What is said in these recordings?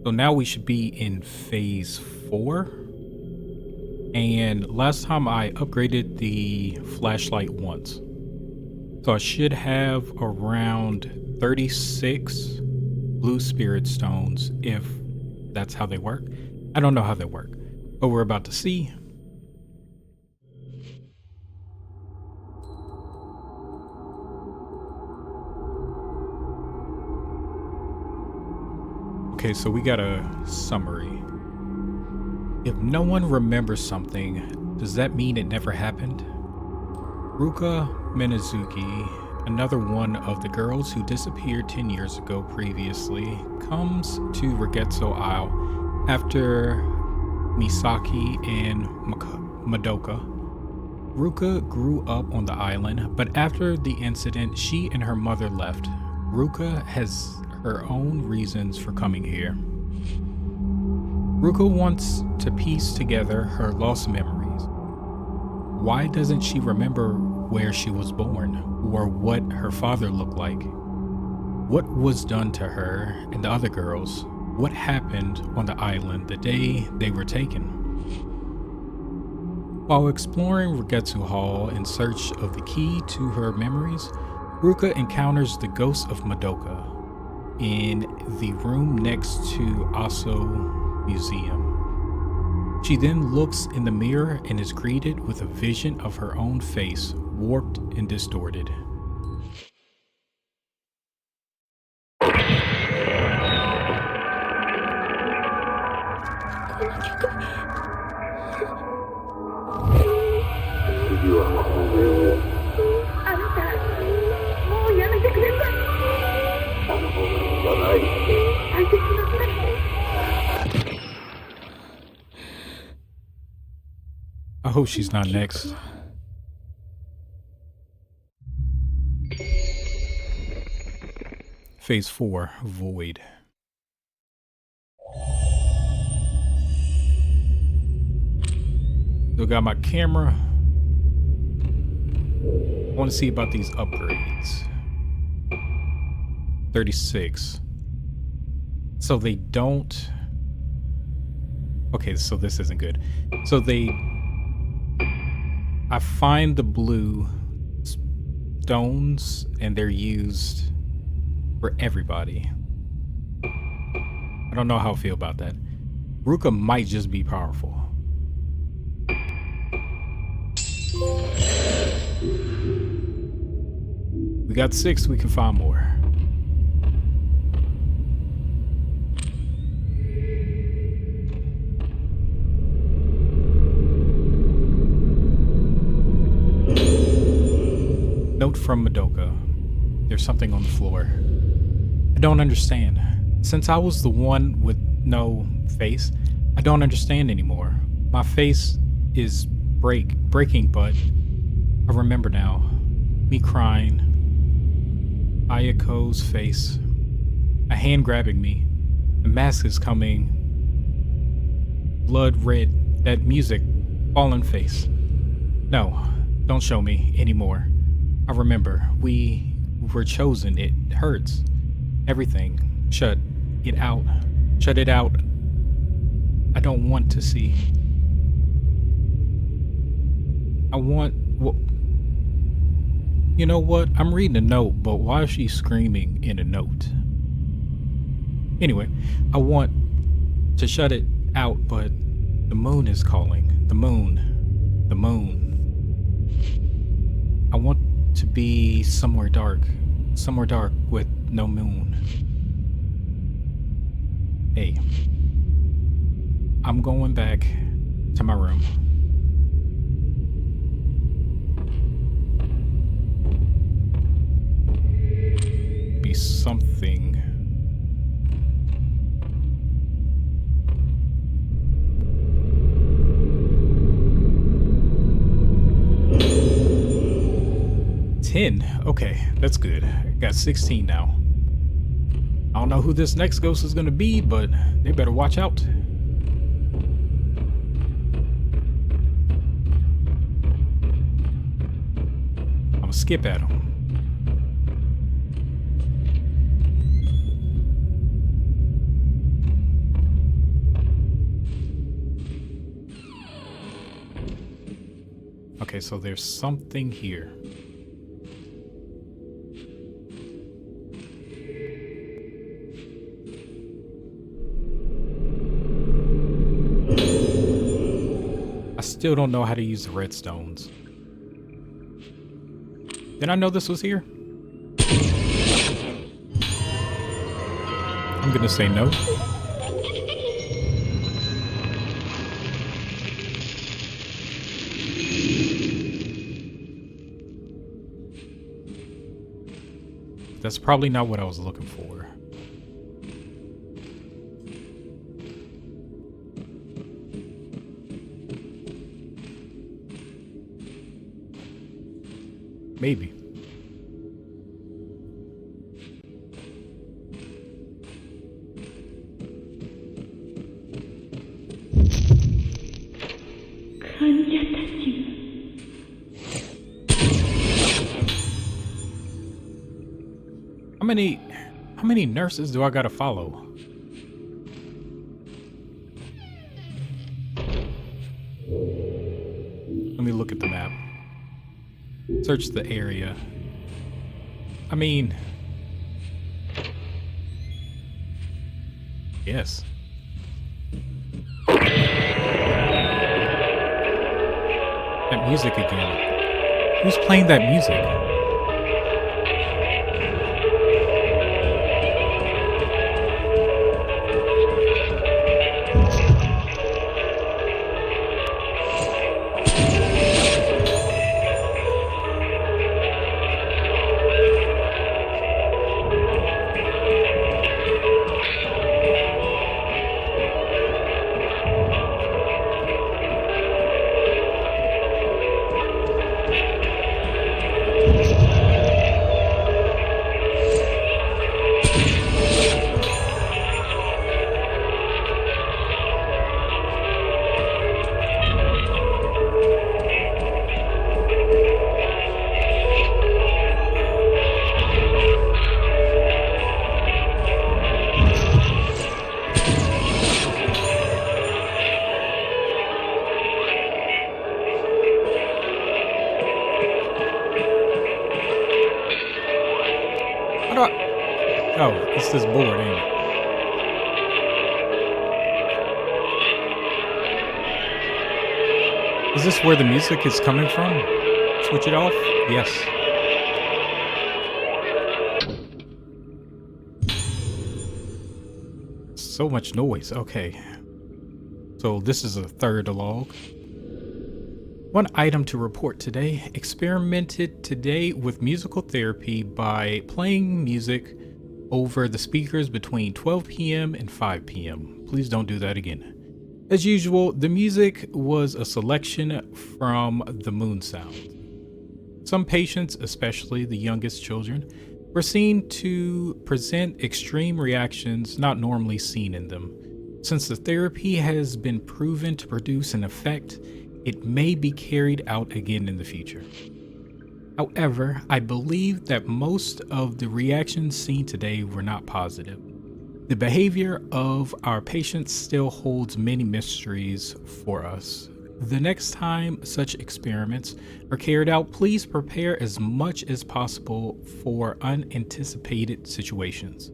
So now we should be in phase 4. And last time I upgraded the flashlight once. So I should have around 36 blue spirit stones if that's how they work. I don't know how they work, but we're about to see. Okay, so we got a summary. If no one remembers something, does that mean it never happened? Ruka Minazuki, another one of the girls who disappeared 10 years ago previously, comes to Rigetsu Isle after Misaki and Madoka. Ruka grew up on the island, but after the incident, she and her mother left. Ruka has her own reasons for coming here. Ruka wants to piece together her lost memories. Why doesn't she remember where she was born or what her father looked like? What was done to her and the other girls? What happened on the island the day they were taken? While exploring Rigetsu Hall in search of the key to her memories, Ruka encounters the ghost of Madoka in the room next to Aso Museum. She then looks in the mirror and is greeted with a vision of her own face, warped and distorted. I hope she's not next. Phase 4, Void. Still got my camera. I want to see about these upgrades. 36. So they don't... Okay, so this isn't good. So I find the blue stones and they're used for everybody. I don't know how I feel about that. Ruka might just be powerful. We got 6, we can find more. Note from Madoka. There's something on the floor. I don't understand. Since I was the one with no face, I don't understand anymore. My face is breaking, but I remember now. Me crying. Ayako's face. A hand grabbing me. The mask is coming. Blood red. That music. Fallen face. No, don't show me anymore. I remember. We were chosen. It hurts. Everything. Shut it out. Shut it out. I don't want to see. I want... Well, you know what? I'm reading a note, but why is she screaming in a note? Anyway, I want to shut it out, but the moon is calling. The moon. The moon. I want to be somewhere dark with no moon. Hey, I'm going back to my room. Be something. Okay, that's good. Got 16 now. I don't know who this next ghost is gonna be, but they better watch out. I'm gonna skip at them. Okay, so there's something here. I still don't know how to use the redstones. Did I know this was here? I'm gonna say no. That's probably not what I was looking for. Maybe. How many nurses do I gotta follow? Let me look at the map. Search the area. I mean, yes. That music again. Who's playing that music? Oh, it's this board, ain't it? Is this where the music is coming from? Switch it off? Yes. So much noise. Okay. So this is a third log. One item to report today. Experimented today with musical therapy by playing music over the speakers between 12 p.m. and 5 p.m. Please don't do that again. As usual, the music was a selection from the moon sound. Some patients, especially the youngest children, were seen to present extreme reactions not normally seen in them. Since the therapy has been proven to produce an effect, it may be carried out again in the future. However, I believe that most of the reactions seen today were not positive. The behavior of our patients still holds many mysteries for us. The next time such experiments are carried out, please prepare as much as possible for unanticipated situations.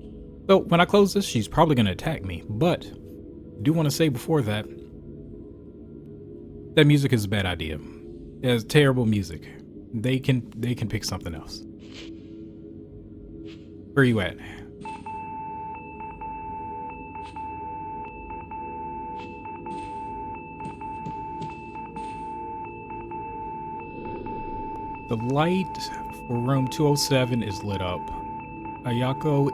So when I close this, she's probably going to attack me, but I do want to say before that, that music is a bad idea. It's terrible music. They can pick something else. Where are you at? The light for room 207 is lit up. Ayako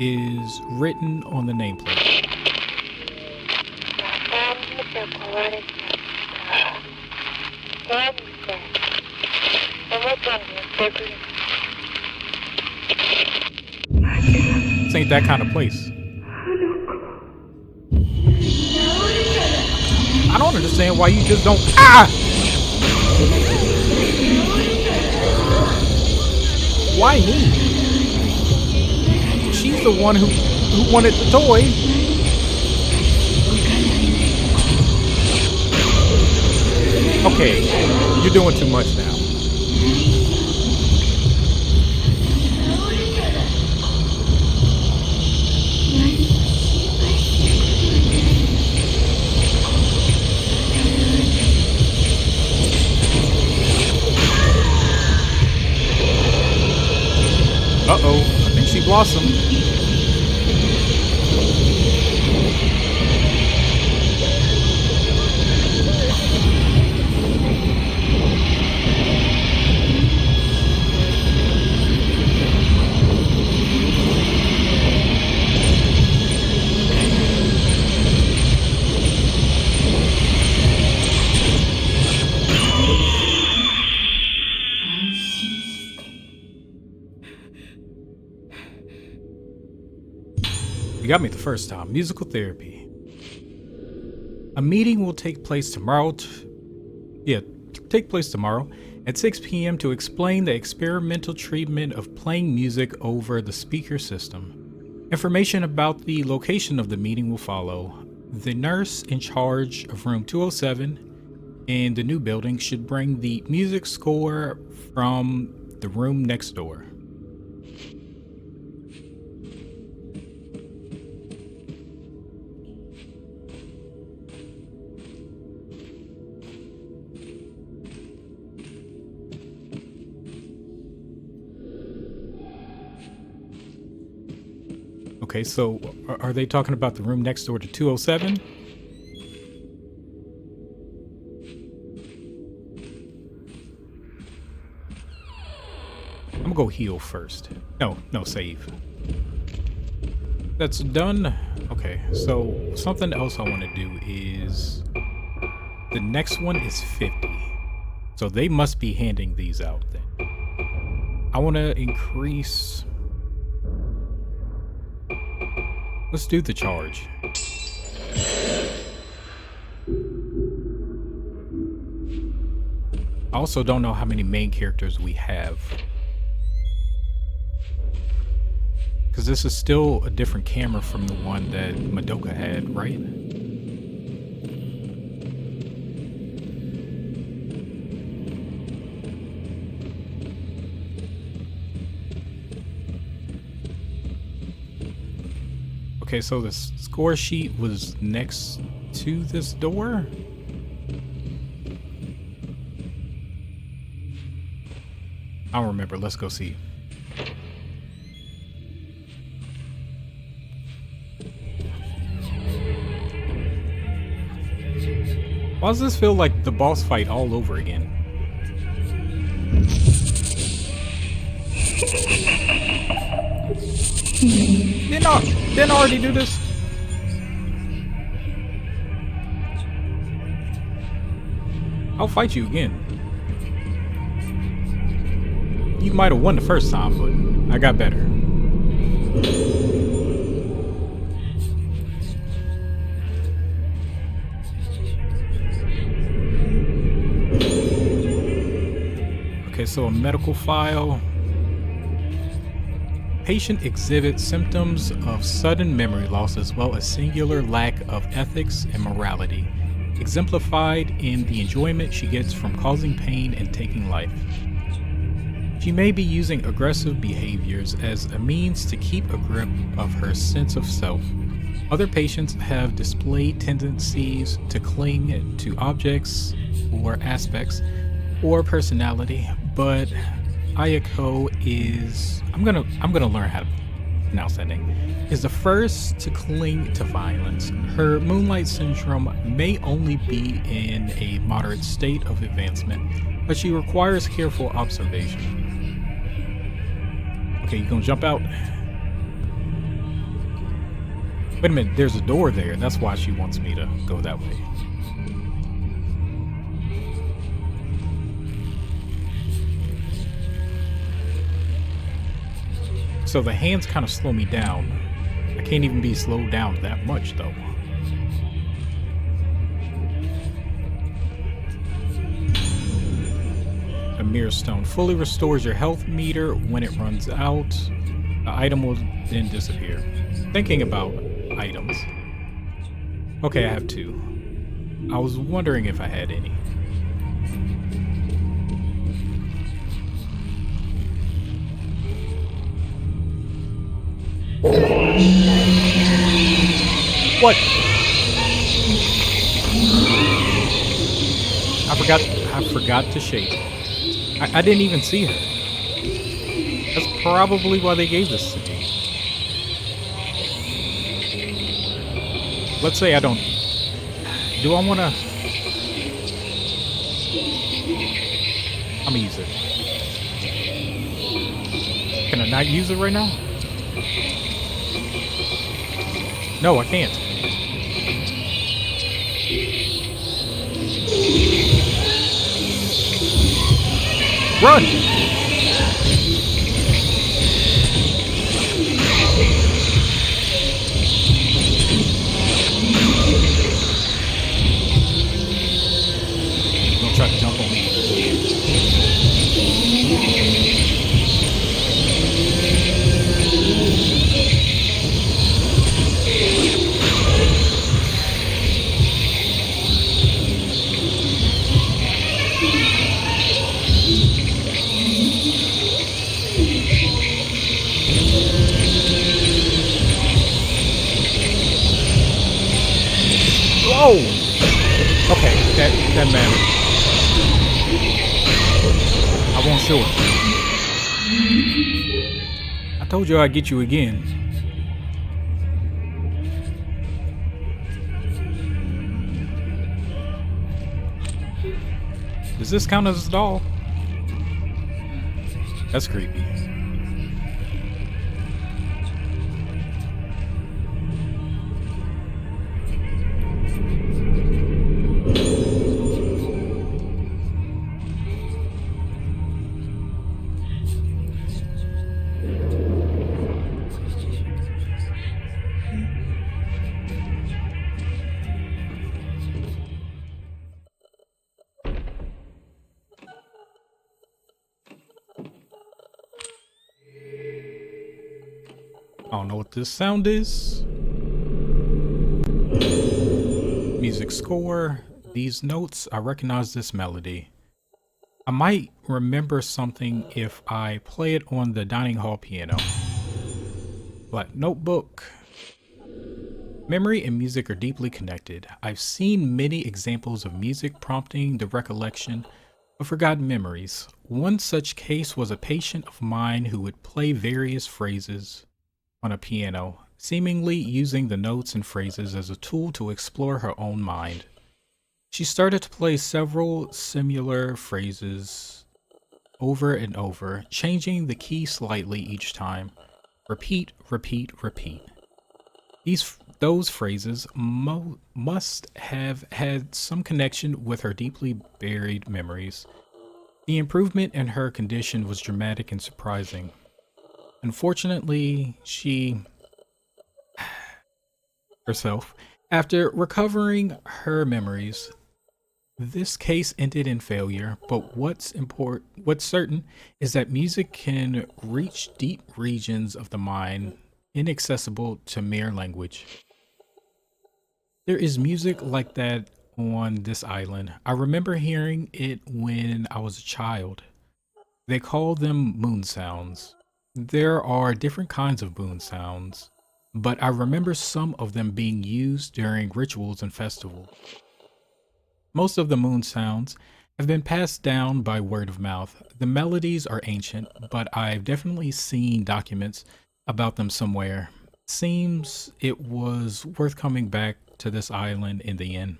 is written on the nameplate. This ain't that kind of place. I don't understand why you just don't. Why me? She's the one who wanted the toy. Okay, you're doing too much now. Uh-oh, I think she blossomed. You got me the first time. Musical therapy. A meeting will take place tomorrow. Take place tomorrow at 6 p.m. to explain the experimental treatment of playing music over the speaker system. Information about the location of the meeting will follow. The nurse in charge of room 207 in the new building should bring the music score from the room next door. Okay, so are they talking about the room next door to 207? I'm gonna go heal first. No, save. That's done. Okay, so something else I want to do is the next one is 50. So they must be handing these out then. I want to increase. Let's do the charge. I also don't know how many main characters we have. Because this is still a different camera from the one that Madoka had, right? Okay, so the score sheet was next to this door? I don't remember. Let's go see. Why does this feel like the boss fight all over again? Didn't I already do this? I'll fight you again. You might have won the first time, but I got better. Okay, so a medical file. Patient exhibits symptoms of sudden memory loss as well as singular lack of ethics and morality, exemplified in the enjoyment she gets from causing pain and taking life. She may be using aggressive behaviors as a means to keep a grip of her sense of self. Other patients have displayed tendencies to cling to objects or aspects or personality, but Ayako is, I'm gonna learn how to pronounce that name, is the first to cling to violence. Her Moonlight Syndrome may only be in a moderate state of advancement, but she requires careful observation. Okay, you gonna jump out? Wait a minute, there's a door there. That's why she wants me to go that way. So the hands kind of slow me down. I can't even be slowed down that much though. A mirror stone fully restores your health meter when it runs out. The item will then disappear. Thinking about items. Okay, I have two. I was wondering if I had any. What? I forgot to shake. I didn't even see her. That's probably why they gave this to me. Let's say I don't. Do I want to? I'm gonna use it. Can I not use it right now? No, I can't. Run! Don't try to jump on me. Whoa! Okay, that mattered. I won't show it. I told you I'd get you again. Does this count as a doll? That's creepy. I don't know what this sound is. Music score. These notes, I recognize this melody. I might remember something if I play it on the dining hall piano. Black notebook. Memory and music are deeply connected. I've seen many examples of music prompting the recollection of forgotten memories. One such case was a patient of mine who would play various phrases on a piano, seemingly using the notes and phrases as a tool to explore her own mind. She started to play several similar phrases over and over, changing the key slightly each time. Repeat, repeat, repeat. Those phrases must have had some connection with her deeply buried memories. The improvement in her condition was dramatic and surprising. Unfortunately, she herself, after recovering her memories, this case ended in failure. But what's certain is that music can reach deep regions of the mind, inaccessible to mere language. There is music like that on this island. I remember hearing it when I was a child. They call them moon sounds. There are different kinds of moon sounds, but I remember some of them being used during rituals and festivals. Most of the moon sounds have been passed down by word of mouth. The melodies are ancient, but I've definitely seen documents about them somewhere. Seems it was worth coming back to this island in the end.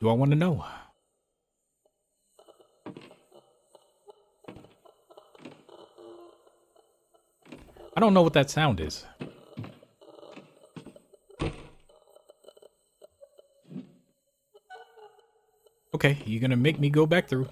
Do I want to know? I don't know what that sound is. Okay, you're gonna make me go back through.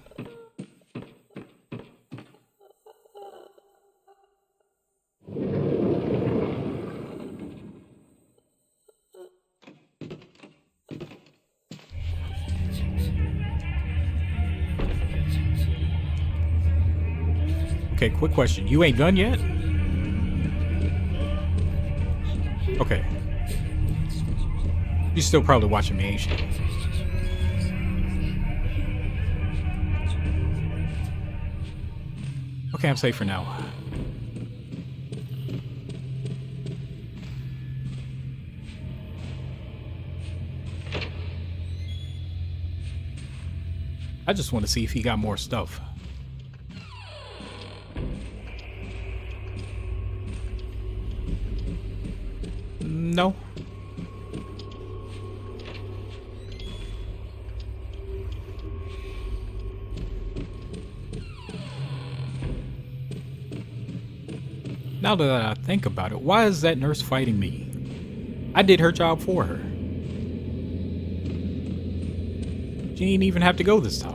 Okay, quick question. You ain't done yet? Okay. You're still probably watching me, ain't you? Okay, I'm safe for now. I just want to see if he got more stuff. No. Now that I think about it, why is that nurse fighting me? I did her job for her. She didn't even have to go this time.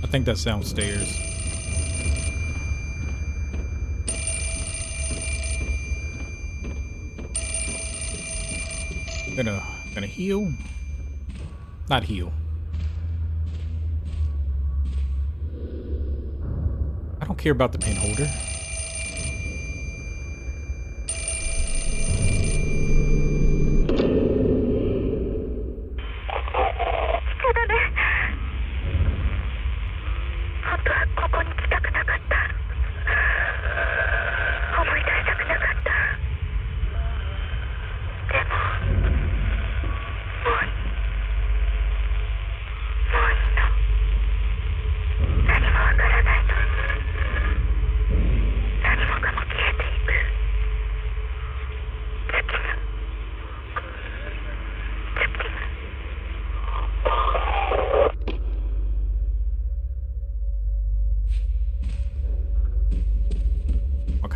I think that's downstairs. Gonna heal? Not heal. I don't care about the pin holder.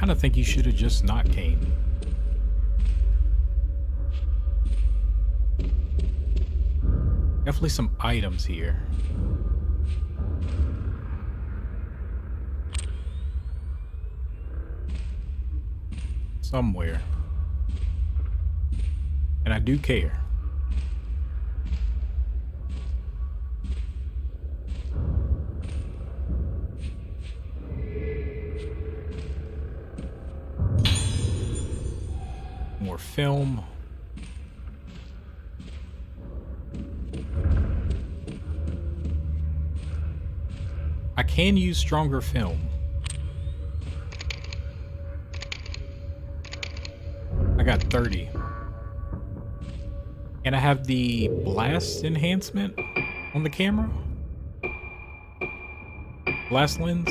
I think you should have just not came. Definitely some items here. Somewhere. And I do care. More film. I can use stronger film. I got 30. And I have the blast enhancement on the camera. Blast lens.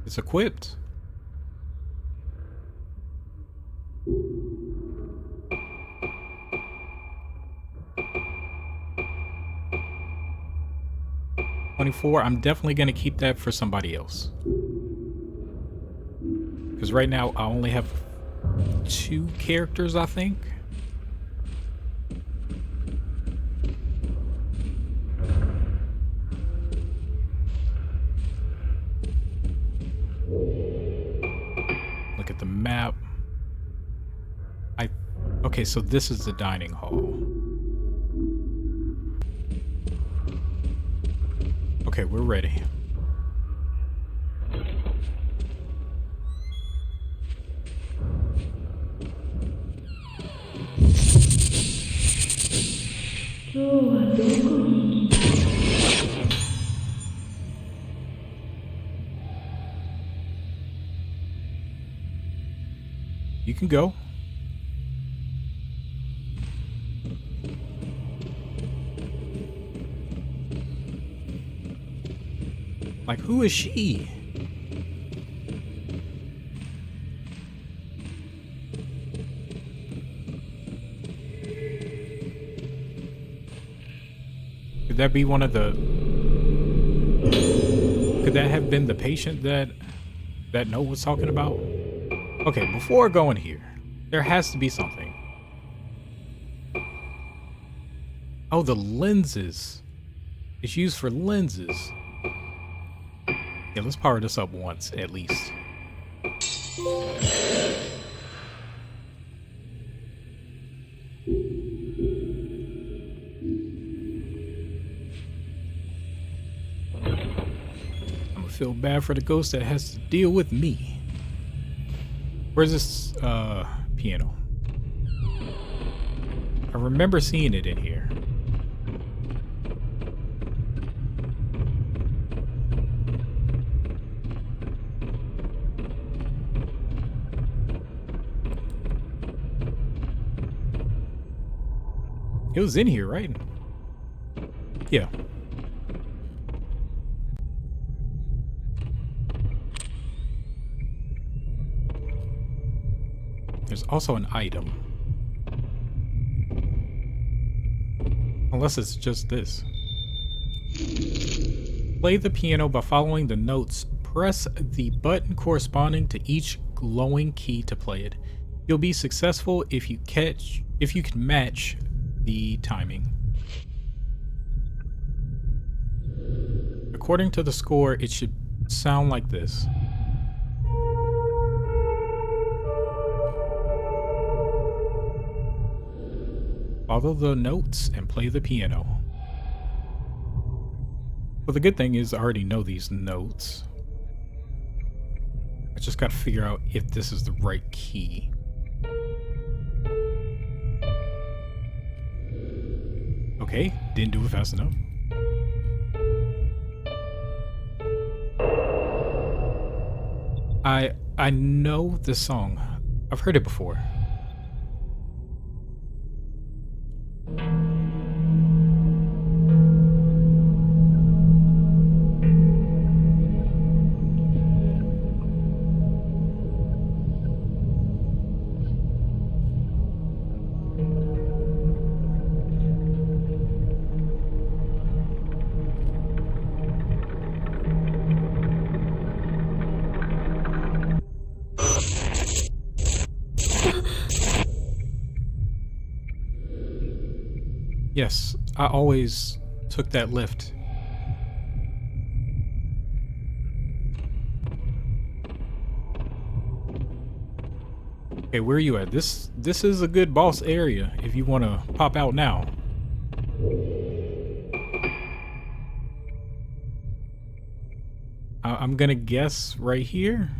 It's equipped. I'm definitely going to keep that for somebody else. Because right now I only have 2 characters, I think. Look at the map. Okay, so this is the dining hall. Okay, we're ready. You can go. Like, who is she? Could that be one of the... Could that have been the patient that Note was talking about? Okay, before going here, there has to be something. Oh, the lenses. It's used for lenses. Yeah, let's power this up once, at least. I'm gonna feel bad for the ghost that has to deal with me. Where's this piano? I remember seeing it in here. It was in here, right? Yeah. There's also an item. Unless it's just this. Play the piano by following the notes. Press the button corresponding to each glowing key to play it. You'll be successful if you can match the timing. According to the score, it should sound like this. Follow the notes and play the piano. Well, the good thing is I already know these notes. I just gotta figure out if this is the right key. Okay, didn't do it fast enough. I know this song. I've heard it before. Yes, I always took that lift. Okay, where are you at? This is a good boss area if you want to pop out now. I'm gonna guess right here.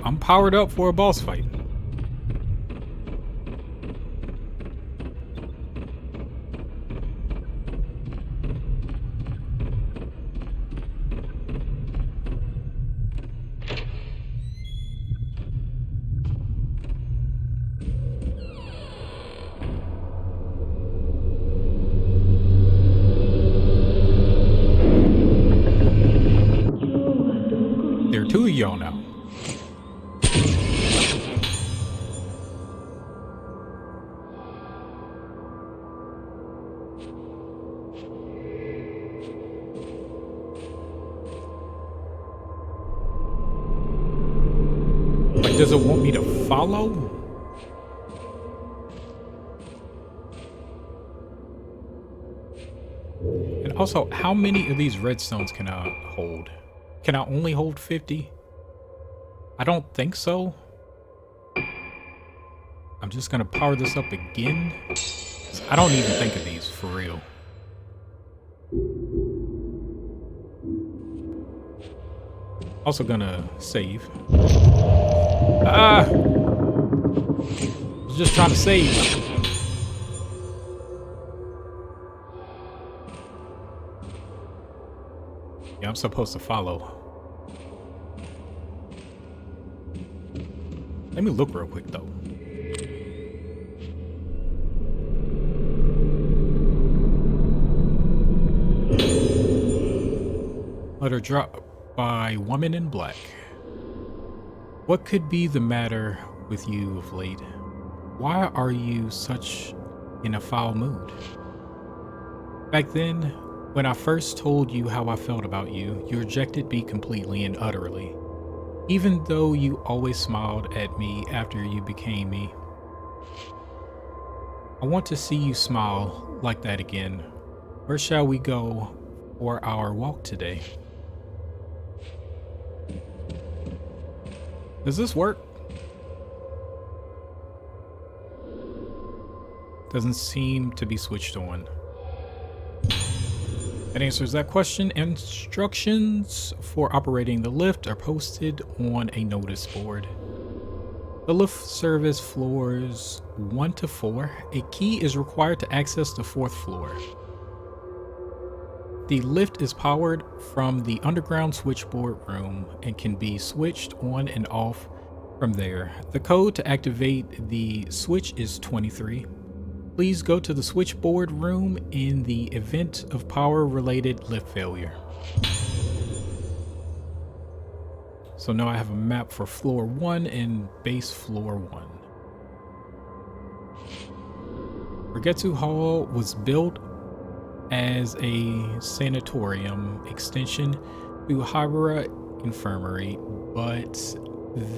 I'm powered up for a boss fight. There are two of y'all now. Like, does it want me to follow? And also, how many of these redstones can I hold? Can I only hold 50? I don't think so. I'm just gonna power this up again. I don't even think of these for real. Also gonna save. I was just trying to save. Yeah, I'm supposed to follow. Let me look real quick though. Letter drop by Woman in Black. What could be the matter with you of late? Why are you such in a foul mood? Back then, when I first told you how I felt about you, you rejected me completely and utterly. Even though you always smiled at me after you became me. I want to see you smile like that again. Where shall we go for our walk today. Does this work? Doesn't seem to be switched on. That answers that question. Instructions for operating the lift are posted on a notice board. The lift service floors 1 to 4. A key is required to access the 4th floor. The lift is powered from the underground switchboard room and can be switched on and off from there. The code to activate the switch is 23. Please go to the switchboard room in the event of power-related lift failure. So now I have a map for floor 1 and base floor 1. Rigetsu Hall was built as a sanatorium extension to Hybera Infirmary, but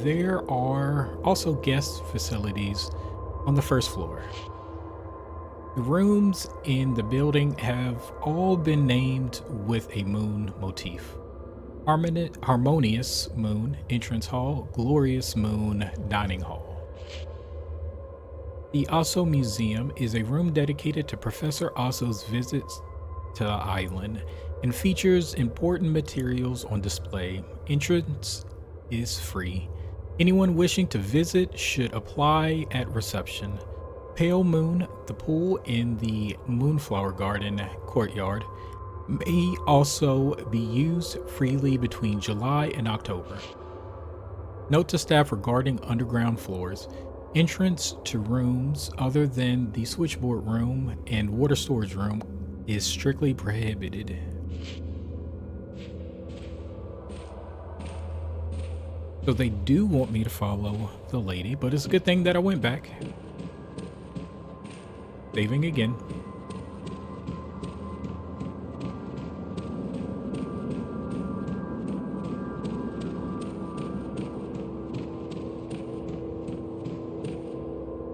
there are also guest facilities on the 1st floor. The rooms in the building have all been named with a moon motif. Harmonious Moon Entrance Hall, Glorious Moon Dining Hall. The Aso Museum is a room dedicated to Professor Aso's visits to the island and features important materials on display. Entrance is free. Anyone wishing to visit should apply at reception. Pale Moon, the pool in the Moonflower Garden courtyard, may also be used freely between July and October. Note to staff regarding underground floors. Entrance to rooms other than the switchboard room and water storage room is strictly prohibited. So they do want me to follow the lady, but it's a good thing that I went back. Saving again.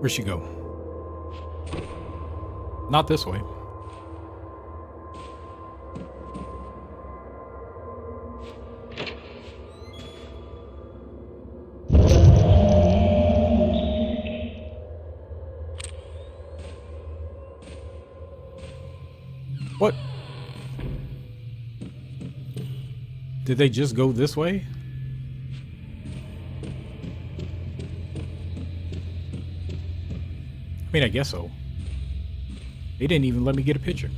Where'd she go? Not this way. What? Did they just go this way? I mean, I guess so. They didn't even let me get a picture.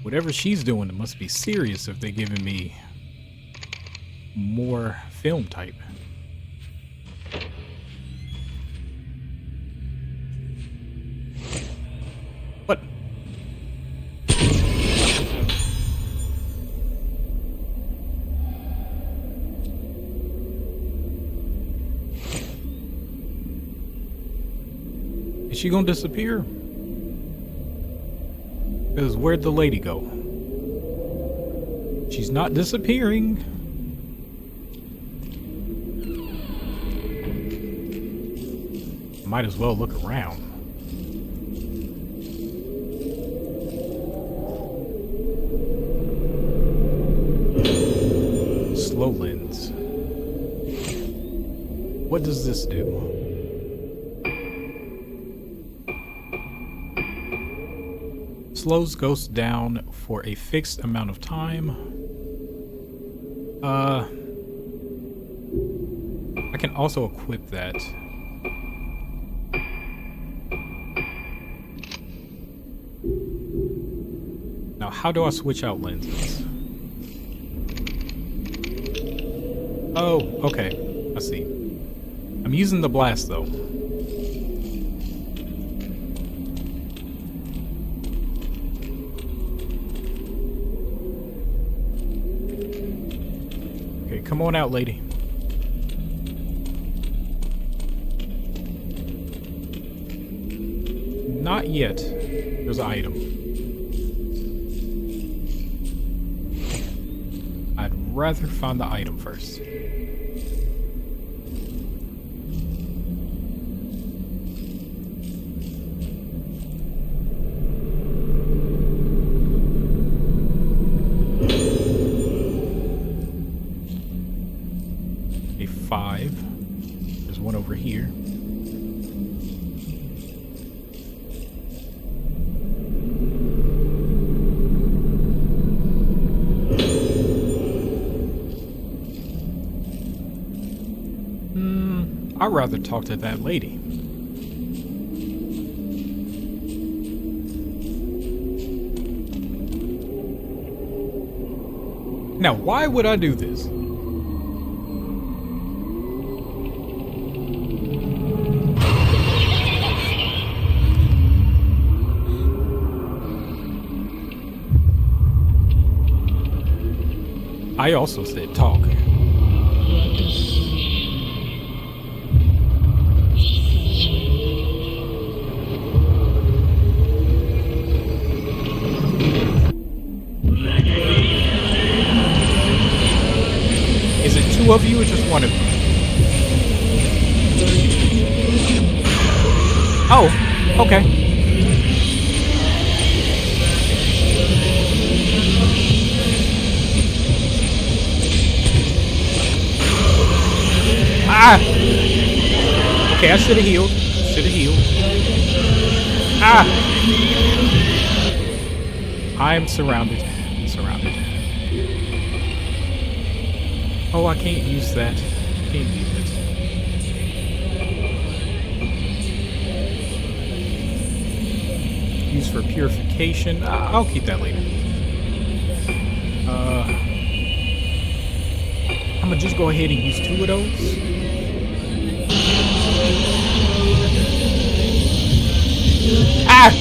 Whatever she's doing, it must be serious if they're giving me more film type. What? Is she gonna disappear? Because where'd the lady go? She's not disappearing. Might as well look around. Slow lens. What does this do? Slows ghosts down for a fixed amount of time. I can also equip that. Now, how do I switch out lenses? Oh, okay. I see. I'm using the blast, though. Come on out, lady. Not yet. There's an item. rather find the item first. A 5. There's one over here. I'd rather talk to that lady. Now, why would I do this? I also said talk. Is it 2 of you or just 1 of you? Oh, okay. Ah! Okay, I should have healed. Ah! I am surrounded. I'm surrounded. Oh, I can't use that. Can't use it. Use for purification. I'll keep that later. I'm gonna just go ahead and use 2 of those. Ah!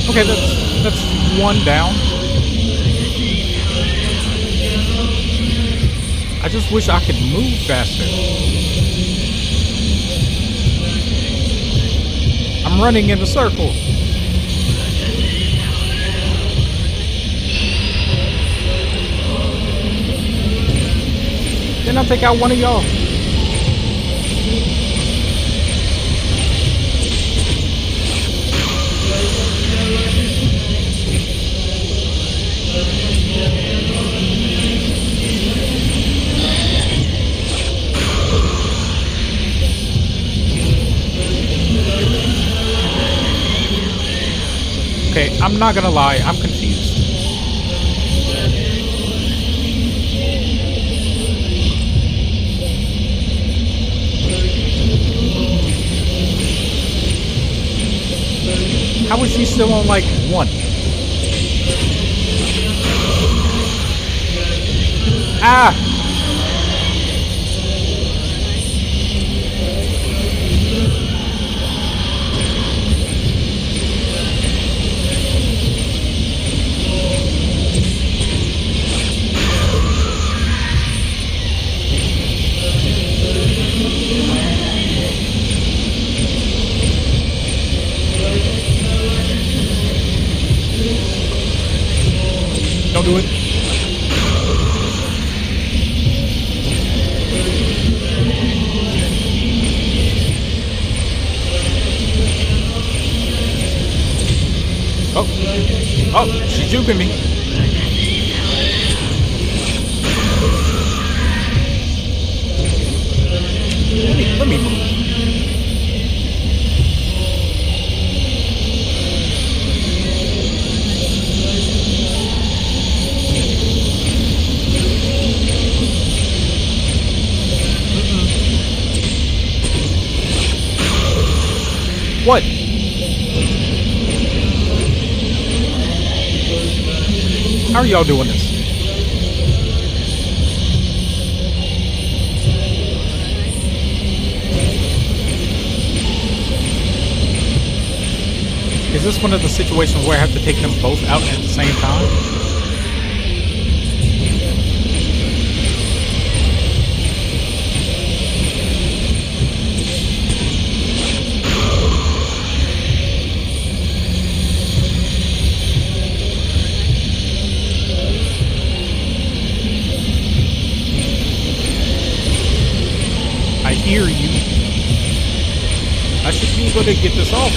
Okay, that's 1 down. I just wish I could move faster. I'm running in a circle. Then I'll take out 1 of y'all. Okay, I'm not gonna lie, I'm confused. How is she still on like 1? Ah! Don't do it. Oh, she's juking me. Let me move. What? How are y'all doing this? Is this one of the situations where I have to take them both out at the same time? I hear you. I should be able to get this off.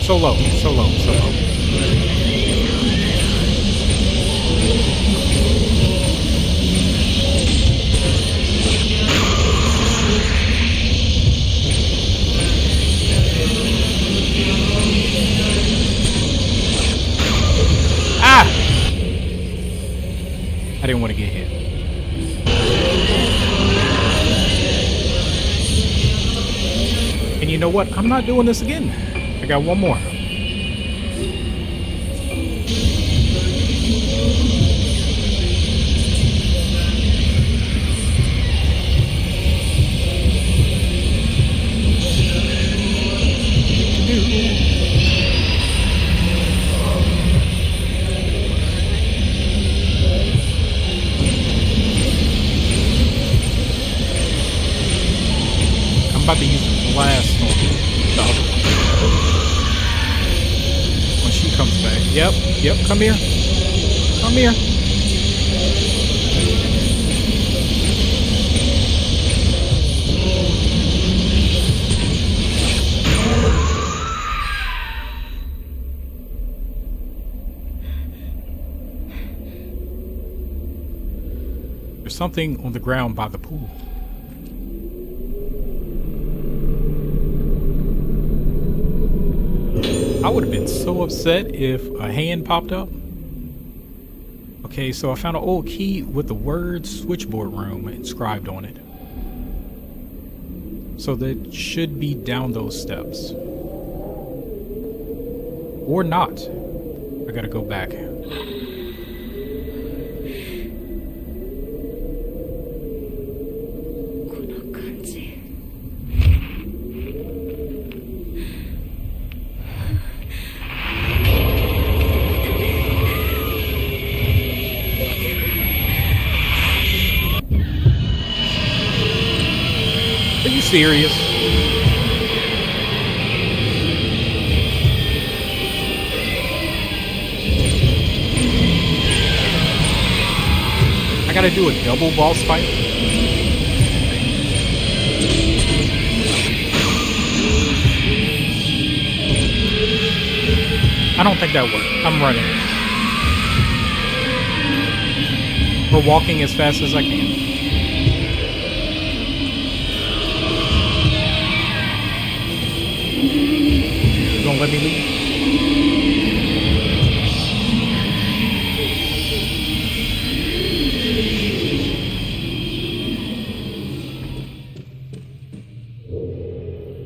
So low, so low, so low. Ah! I didn't want to get hit. And you know what? I'm not doing this again. I got one more. I'm about to use the blast on the other one. When she comes back. Yep, come here. Come here. There's something on the ground by the pool. I would have been so upset if a hand popped up. Okay, so I found an old key with the word switchboard room inscribed on it. So that should be down those steps. Or not. I gotta go back. Are you serious? I gotta do a double boss fight? I don't think that worked. I'm running. Or walking as fast as I can. Don't let me leave.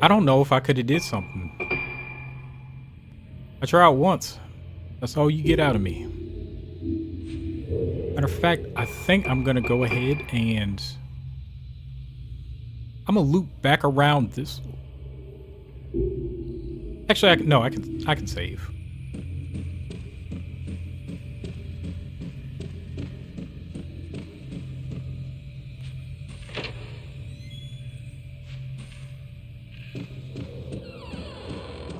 I don't know if I could have did something. I tried once. That's all you get out of me. Matter of fact, I think I'm gonna go ahead and I'm gonna loop back around this. Actually, I can save.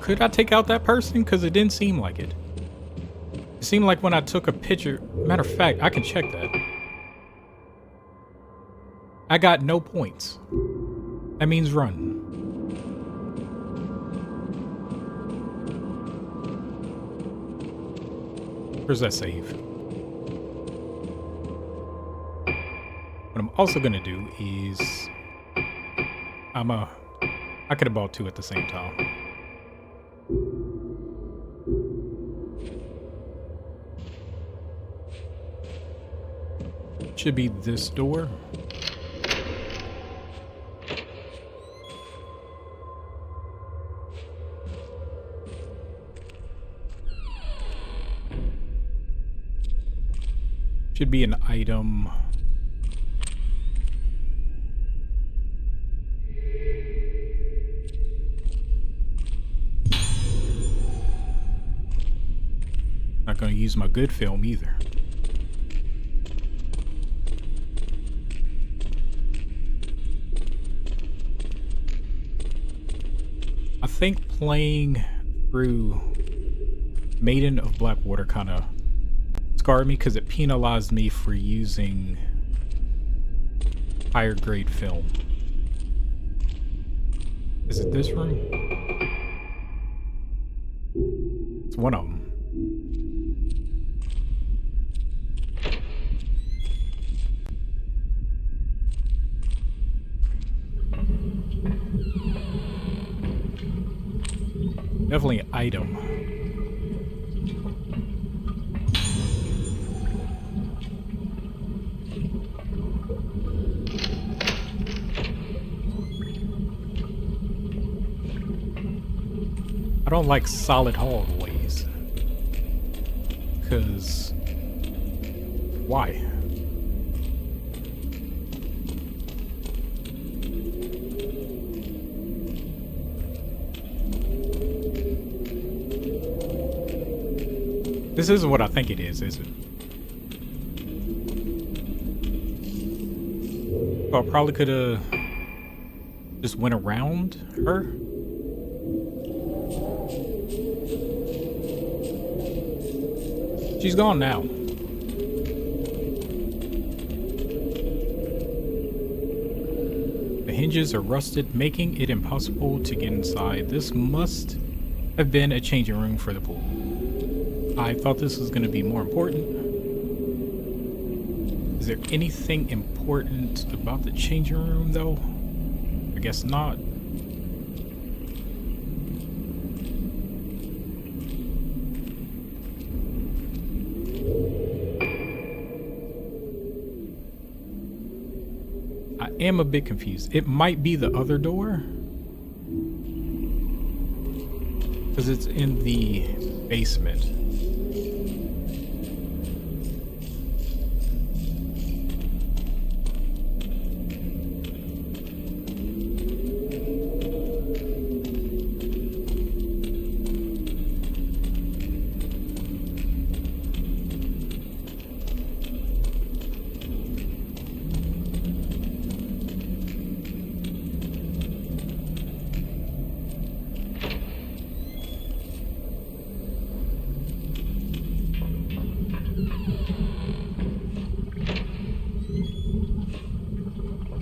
Could I take out that person? Because it didn't seem like it. It seemed like when I took a picture. Matter of fact, I can check that. I got no points. That means run. Where's that save? What I'm also gonna do is I could have bought two at the same time. Should be this door. Should be an item. Not gonna use my good film either. I think playing through Maiden of Blackwater kind of scarred me because it penalized me for using higher grade film. Is it this room? It's one of them. Definitely an item. I don't like solid hallways. Because why? This isn't what I think it is it? So I probably could have just went around her. She's gone now. The hinges are rusted, making it impossible to get inside. This must have been a changing room for the pool. I thought this was going to be more important. Is there anything important about the changing room, though? I guess not. I am a bit confused. It might be the other door. Because it's in the basement.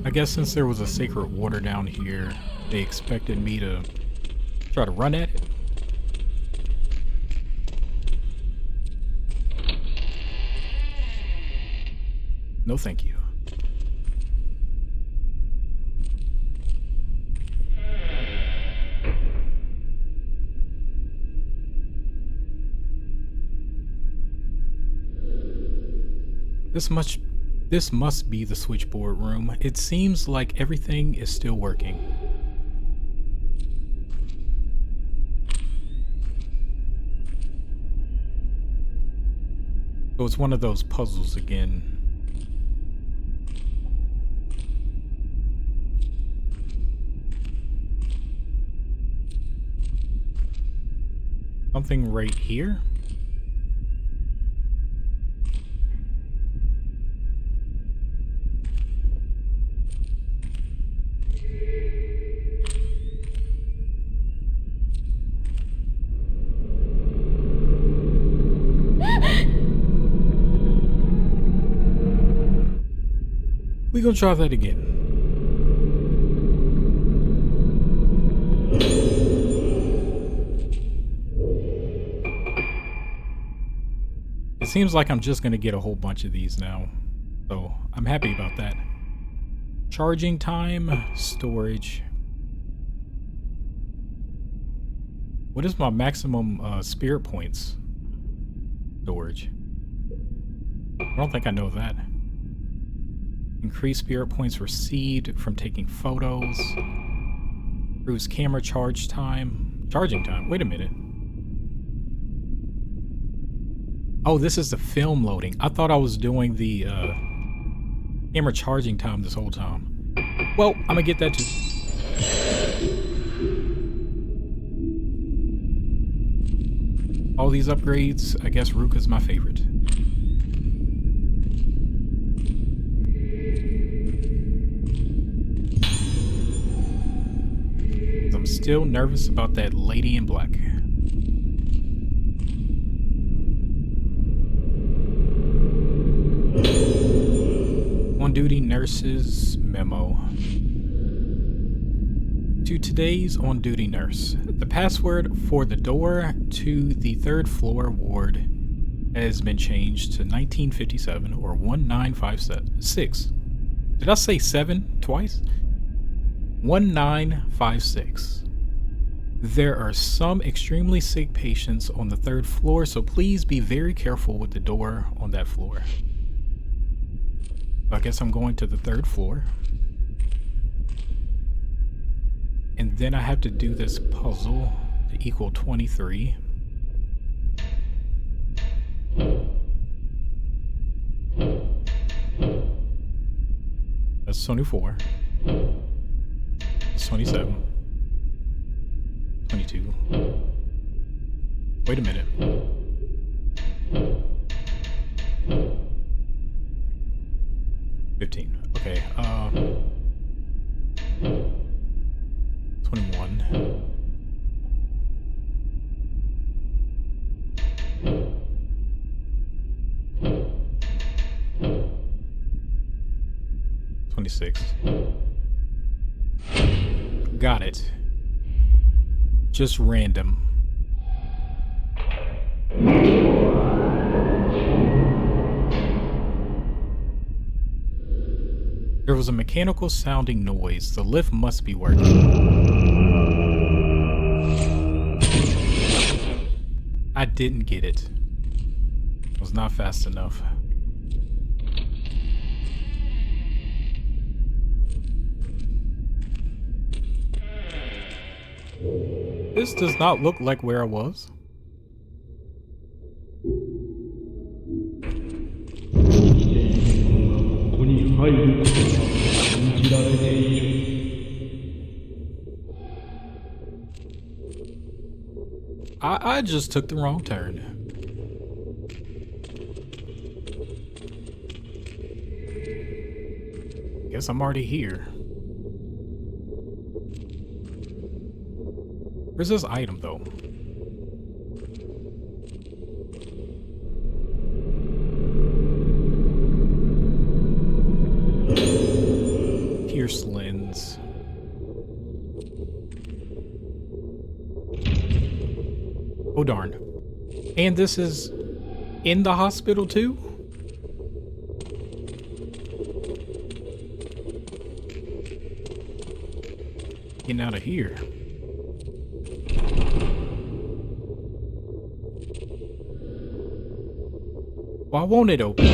I guess since there was a sacred water down here, they expected me to try to run at it. No, thank you. This must be the switchboard room. It seems like everything is still working. So it's one of those puzzles again. Something right here? We gonna try that again. It seems like I'm just gonna get a whole bunch of these now, so I'm happy about that. Charging time, storage. What is my maximum spirit points storage? I don't think I know that. Increase spirit points received from taking photos. Cruise camera charge time. Charging time. Wait a minute. Oh, this is the film loading. I thought I was doing the camera charging time this whole time. Well, I'm gonna get that too. All these upgrades, I guess Ruka's my favorite. I'm still nervous about that lady in black. On-duty nurse's memo. To today's on-duty nurse, the password for the door to the third floor ward has been changed to 1957 or 1956. Did I say 7 twice? 1956. There are some extremely sick patients on the third floor, so please be very careful with the door on that floor. I guess I'm going to the third floor. And then I have to do this puzzle to equal 23. That's 24. That's 27. 22. Wait a minute. Okay, 21. Got it. Just random. There was a mechanical sounding noise. The lift must be working. I didn't get it. It was not fast enough. This does not look like where I was. I just took the wrong turn. Guess I'm already here. Where's this item, though? Pierce lens. Oh, darn. And this is in the hospital, too? Getting out of here. Why won't it open?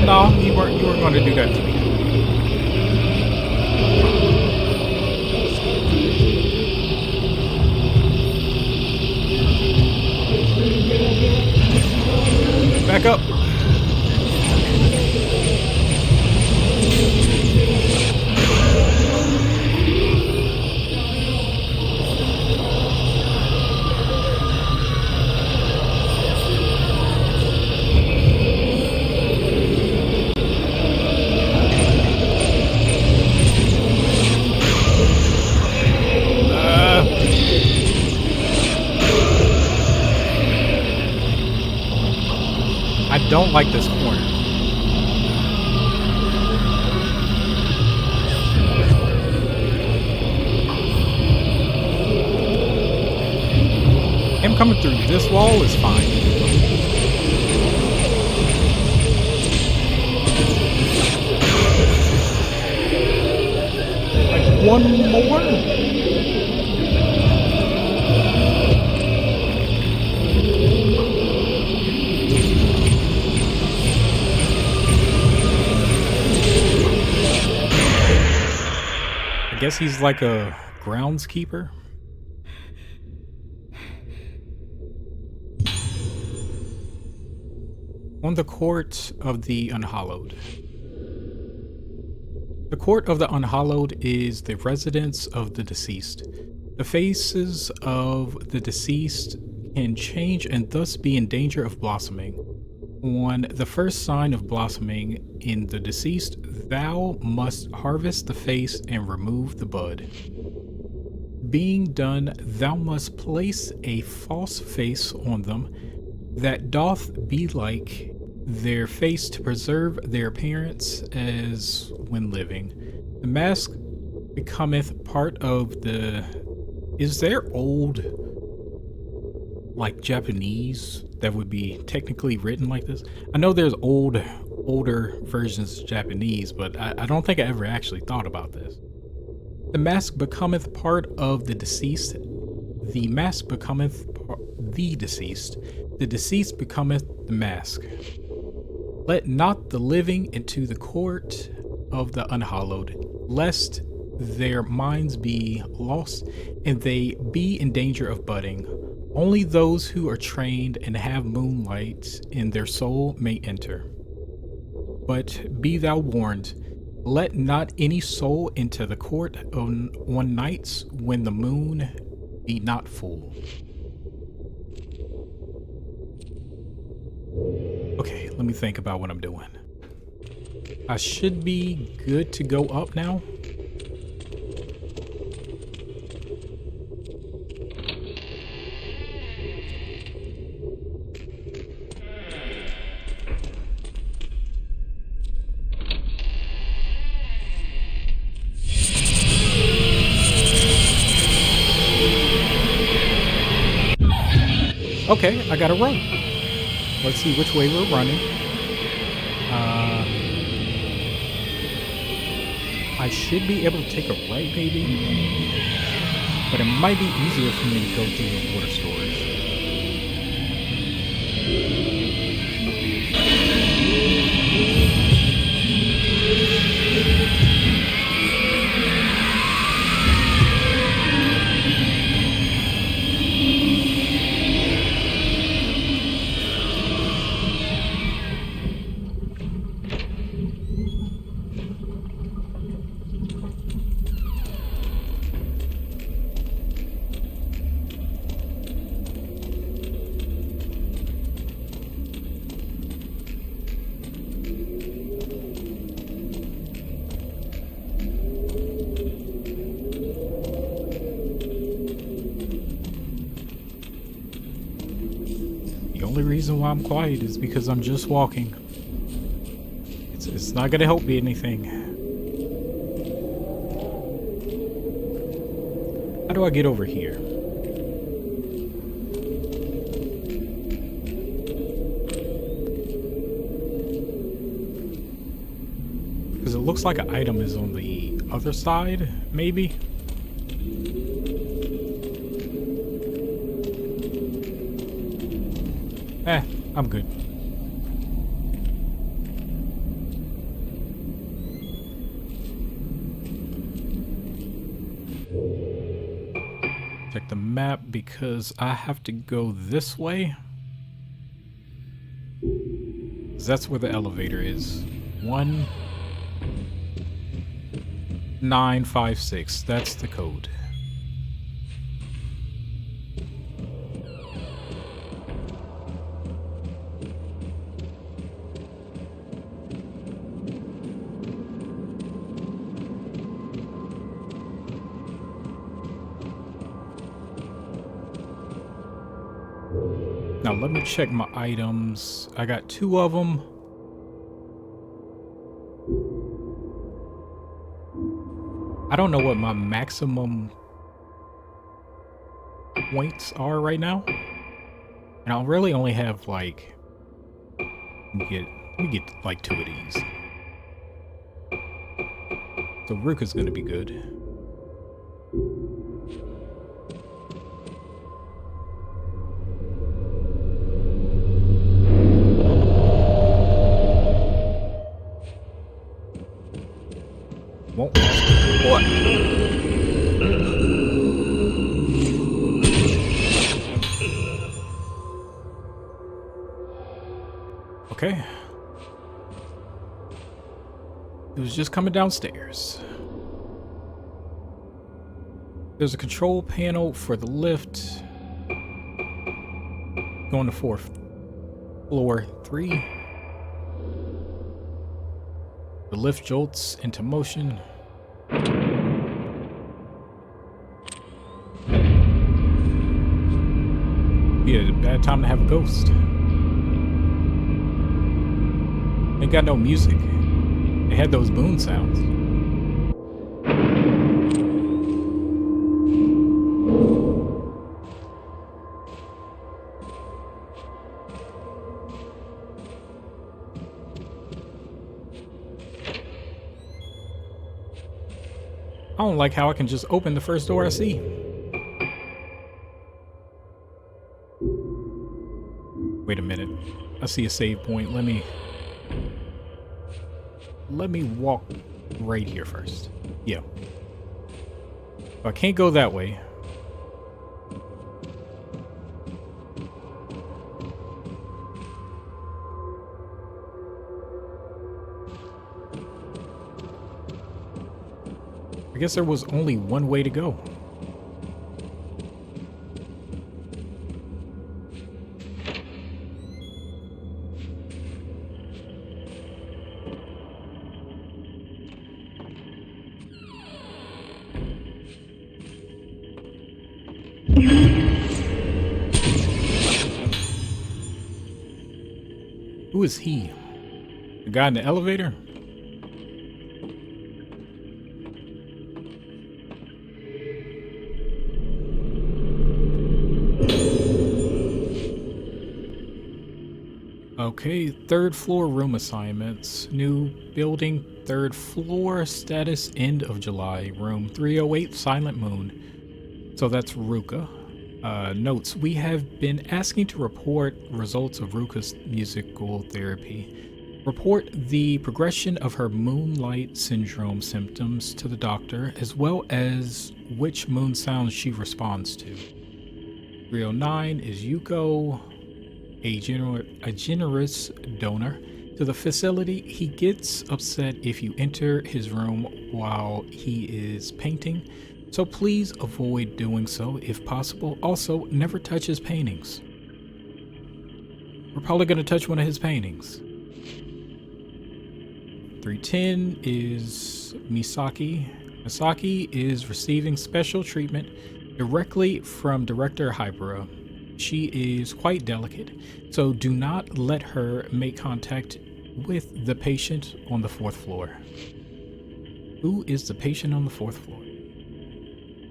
No, you weren't going to do that to me. Back up. I don't like this corner. Him coming through this wall is fine. Like one more? I guess he's like a groundskeeper. On the Court of the Unhallowed. The Court of the Unhallowed is the residence of the deceased. The faces of the deceased can change and thus be in danger of blossoming. On the first sign of blossoming in the deceased, thou must harvest the face and remove the bud. Being done, thou must place a false face on them that doth be like their face to preserve their appearance as when living. The mask becometh part of the... Is there old, like Japanese, that would be technically written like this? I know there's older versions of Japanese, but I don't think I ever actually thought about this. The mask becometh part of the deceased. The mask becometh the deceased. The deceased becometh the mask. Let not the living into the court of the unhallowed, lest their minds be lost and they be in danger of budding. Only those who are trained and have moonlight in their soul may enter. But be thou warned, let not any soul into the court on nights when the moon be not full. Okay, let me think about what I'm doing. I should be good to go up now. Okay, I gotta run. Let's see which way we're running. I should be able to take a right, maybe. But it might be easier for me to go through the water storage. The only reason why I'm quiet is because I'm just walking. It's not gonna help me anything. How do I get over here? Because it looks like an item is on the other side, maybe? I'm good. Check the map because I have to go this way. 'Cause that's where the elevator is. 1956. That's the code. Now let me check my items. I got 2 of them. I don't know what my maximum points are right now. And I'll really only have like, let me get like 2 of these. So Ruka's gonna be good. won't ask. What? Okay. It was just coming downstairs. There's a control panel for the lift. Going to floor 3. The lift jolts into motion. Be a bad time to have a ghost. Ain't got no music. They had those boom sounds. I don't like how I can just open the first door I see. Wait a minute. I see a save point. Let me walk right here first. Yeah. I can't go that way. I guess there was only one way to go. Who is he? The guy in the elevator? Okay, 3rd floor room assignments. New building, 3rd floor, status end of July. Room 308, Silent Moon. So that's Ruka. Notes, we have been asking to report results of Ruka's musical therapy. Report the progression of her moonlight syndrome symptoms to the doctor, as well as which moon sounds she responds to. 309 is Yuko, a generous donor to the facility. He gets upset if you enter his room while he is painting, so please avoid doing so if possible. Also, never touch his paintings. We're probably going to touch one of his paintings. 310 is Misaki. Misaki is receiving special treatment directly from Director Hypera. She is quite delicate, so do not let her make contact with the patient on the 4th floor. Who is the patient on the 4th floor?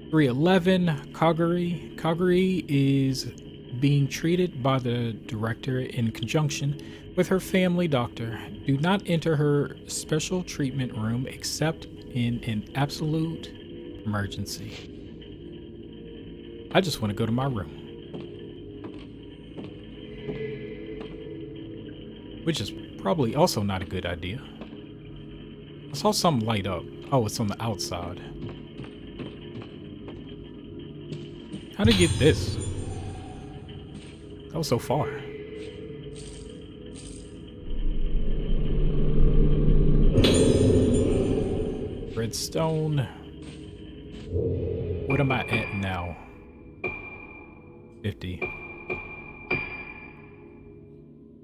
311, Kaguri. Kaguri is being treated by the director in conjunction with her family doctor. Do not enter her special treatment room except in an absolute emergency. I just want to go to my room. Which is probably also not a good idea. I saw something light up. Oh, it's on the outside. How did I get this? That was so far. Redstone. What am I at now? 50.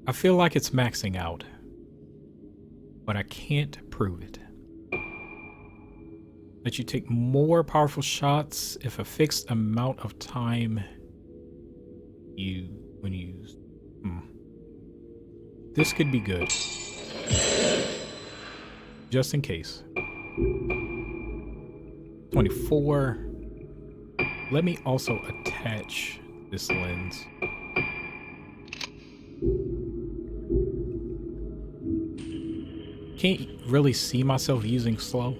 I feel like it's maxing out, but I can't prove it. Let you take more powerful shots if a fixed amount of time when used. This could be good. Just in case. 24. Let me also attach this lens. Can't really see myself using slow.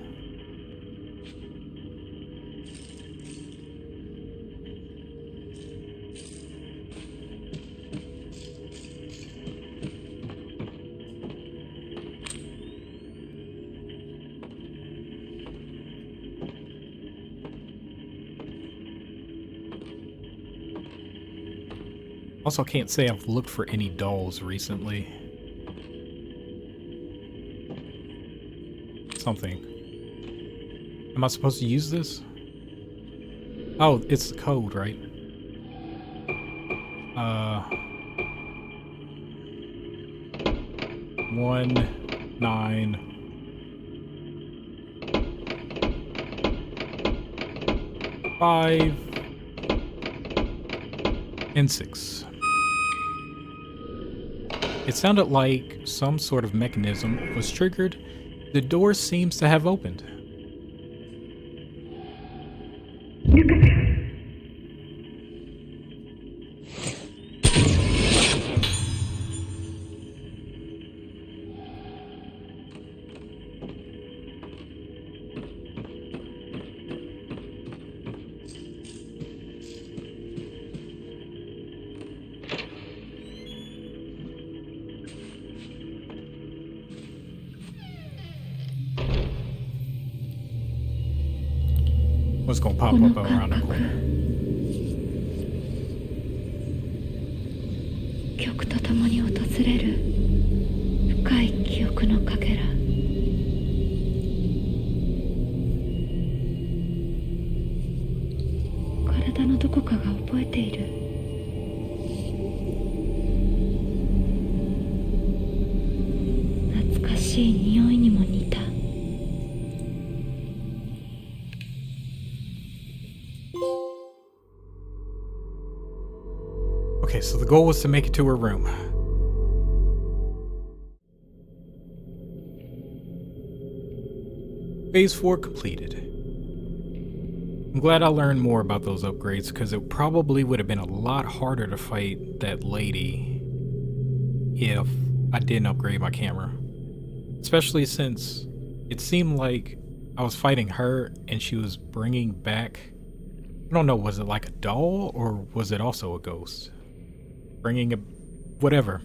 Also, can't say I've looked for any dolls recently. Something. Am I supposed to use this? Oh, it's the code, right? 1, 9, 5, and 6. It sounded like some sort of mechanism was triggered. The door seems to have opened. What's gonna pop up around the corner? 曲とともに訪れる深い記憶のかけら。体のどこかが覚えている。懐かしい匂いにも似た。Okay, so the goal was to make it to her room. Phase 4 completed. I'm glad I learned more about those upgrades because it probably would have been a lot harder to fight that lady if I didn't upgrade my camera. Especially since it seemed like I was fighting her and she was bringing back, I don't know, was it like a doll or was it also a ghost? Bringing a whatever.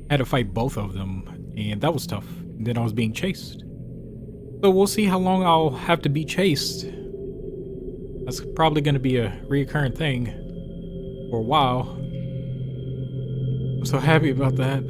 I had to fight both of them and that was tough. And then I was being chased. So we'll see how long I'll have to be chased. That's probably going to be a reoccurring thing for a while. I'm so happy about that.